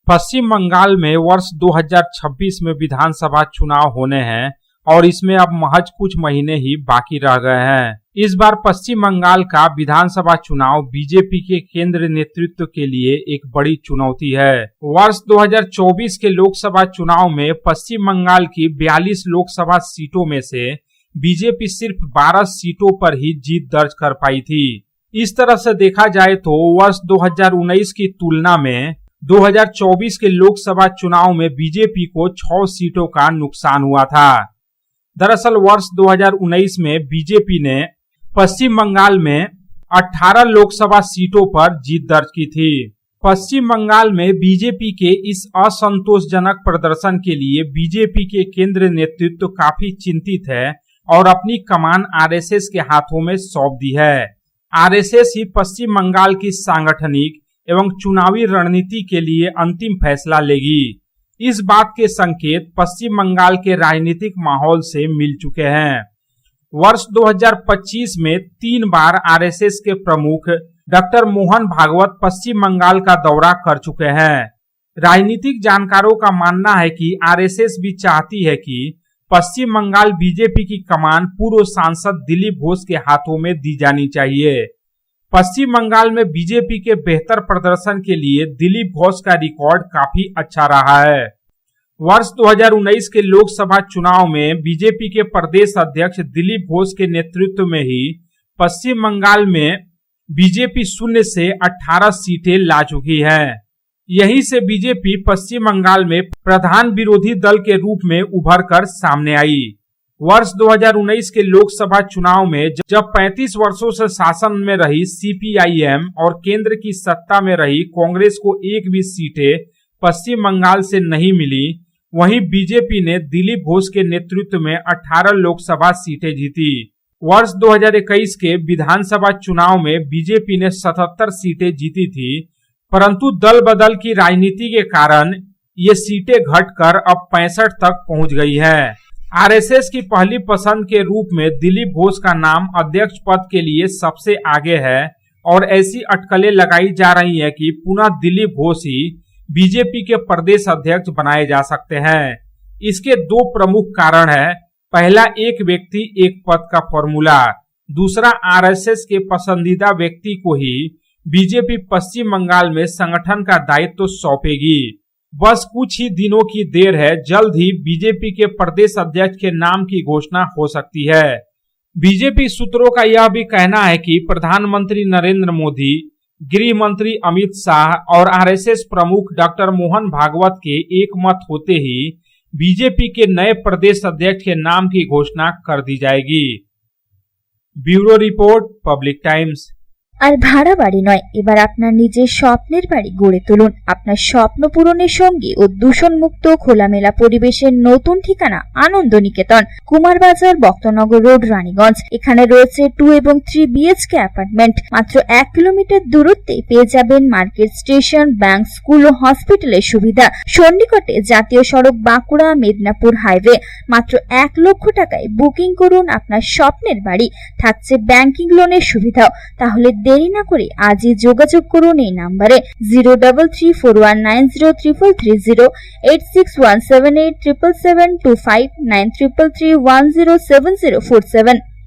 पश्चिम बंगाल में वर्ष 2026 में विधानसभा चुनाव होने हैं और इसमें अब महज कुछ महीने ही बाकी रह गए हैं। इस बार पश्चिम बंगाल का विधानसभा चुनाव बीजेपी के केंद्रीय नेतृत्व के लिए एक बड़ी चुनौती है। वर्ष 2024 के लोकसभा चुनाव में पश्चिम बंगाल की 42 लोकसभा सीटों में से बीजेपी सिर्फ 12 सीटों पर ही जीत दर्ज कर पाई थी। इस तरह से देखा जाए तो वर्ष 2019 की तुलना में 2024 के लोकसभा चुनाव में बीजेपी को 6 सीटों का नुकसान हुआ था। दरअसल वर्ष 2019 में बीजेपी ने पश्चिम बंगाल में 18 लोकसभा सीटों पर जीत दर्ज की थी। पश्चिम बंगाल में बीजेपी के इस असंतोषजनक प्रदर्शन के लिए बीजेपी के केंद्रीय नेतृत्व काफी चिंतित है और अपनी कमान आरएसएस के हाथों में सौंप दी है। आरएसएस ही पश्चिम बंगाल की सांगठनिक एवं चुनावी रणनीति के लिए अंतिम फैसला लेगी। इस बात के संकेत पश्चिम बंगाल के राजनीतिक माहौल से मिल चुके हैं। वर्ष 2025 में 3 बार आरएसएस के प्रमुख डॉक्टर मोहन भागवत पश्चिम बंगाल का दौरा कर चुके हैं। राजनीतिक जानकारों का मानना है कि आरएसएस भी चाहती है कि पश्चिम बंगाल बीजेपी की कमान पूर्व सांसद दिलीप घोष के हाथों में दी जानी चाहिए। पश्चिम बंगाल में बीजेपी के बेहतर प्रदर्शन के लिए दिलीप घोष का रिकॉर्ड काफी अच्छा रहा है। वर्ष 2019 के लोकसभा चुनाव में बीजेपी के प्रदेश अध्यक्ष दिलीप घोष के नेतृत्व में ही पश्चिम बंगाल में बीजेपी 0 से 18 सीटें ला चुकी है। यहीं से बीजेपी पश्चिम बंगाल में प्रधान विरोधी दल के रूप में उभर कर सामने आई। वर्ष 2019 के लोकसभा चुनाव में जब 35 वर्षों से शासन में रही सीपीआईएम और केंद्र की सत्ता में रही कांग्रेस को एक भी सीटें पश्चिम बंगाल से नहीं मिली, वहीं बीजेपी ने दिलीप घोष के नेतृत्व में 18 लोकसभा सीटें जीती। वर्ष 2021 के विधानसभा चुनाव में बीजेपी ने 77 सीटें जीती थी, परंतु दल बदल की राजनीति के कारण ये सीटें घटकर अब 65 तक पहुंच गई है। आरएसएस की पहली पसंद के रूप में दिलीप घोष का नाम अध्यक्ष पद के लिए सबसे आगे है और ऐसी अटकलें लगाई जा रही है कि पुनः दिलीप घोष ही बीजेपी के प्रदेश अध्यक्ष बनाए जा सकते हैं। इसके 2 प्रमुख कारण है। पहला, एक व्यक्ति एक पद का फॉर्मूला। दूसरा, आरएसएस के पसंदीदा व्यक्ति को ही बीजेपी पश्चिम बंगाल में संगठन का दायित्व सौंपेगी। बस कुछ ही दिनों की देर है, जल्द ही बीजेपी के प्रदेश अध्यक्ष के नाम की घोषणा हो सकती है। बीजेपी सूत्रों का यह भी कहना है कि प्रधानमंत्री नरेंद्र मोदी, गृह मंत्री अमित शाह और आरएसएस प्रमुख डॉक्टर मोहन भागवत के एक मत होते ही बीजेपी के नए प्रदेश अध्यक्ष के नाम की घोषणा कर दी जाएगी। Bureau report, public Times. আর ভাড়া বাড়ি নয়, এবার আপনার নিজের স্বপ্নের বাড়ি গড়ে তুলুন। আপনার স্বপ্ন পূরণের সঙ্গে ও দূষণমুক্ত খোলামেলা পরিবেশের নতুন ঠিকানা আনন্দ নিকেতন, কুমারবাজার, বক্তনগর রোড, রানীগঞ্জ। এখানে রয়েছে 2 এবং 3 বিএইচকে অ্যাপার্টমেন্ট। মাত্র 1 কিলোমিটার দূরত্বে পেয়ে যাবেন মার্কেট, স্টেশন, ব্যাংক, স্কুল ও হসপিটালের সুবিধা। সন্নিকটে জাতীয় সড়ক বাঁকুড়া মেদিনীপুর হাইওয়ে। মাত্র 1 লক্ষ টাকায় বুকিং করুন আপনার স্বপ্নের বাড়ি। থাকছে ব্যাংকিং লোনের সুবিধাও। তাহলে দেরি না করে আজই যোগাযোগ করুন এই নম্বরে 033419033330, 8617877725, 9333107047।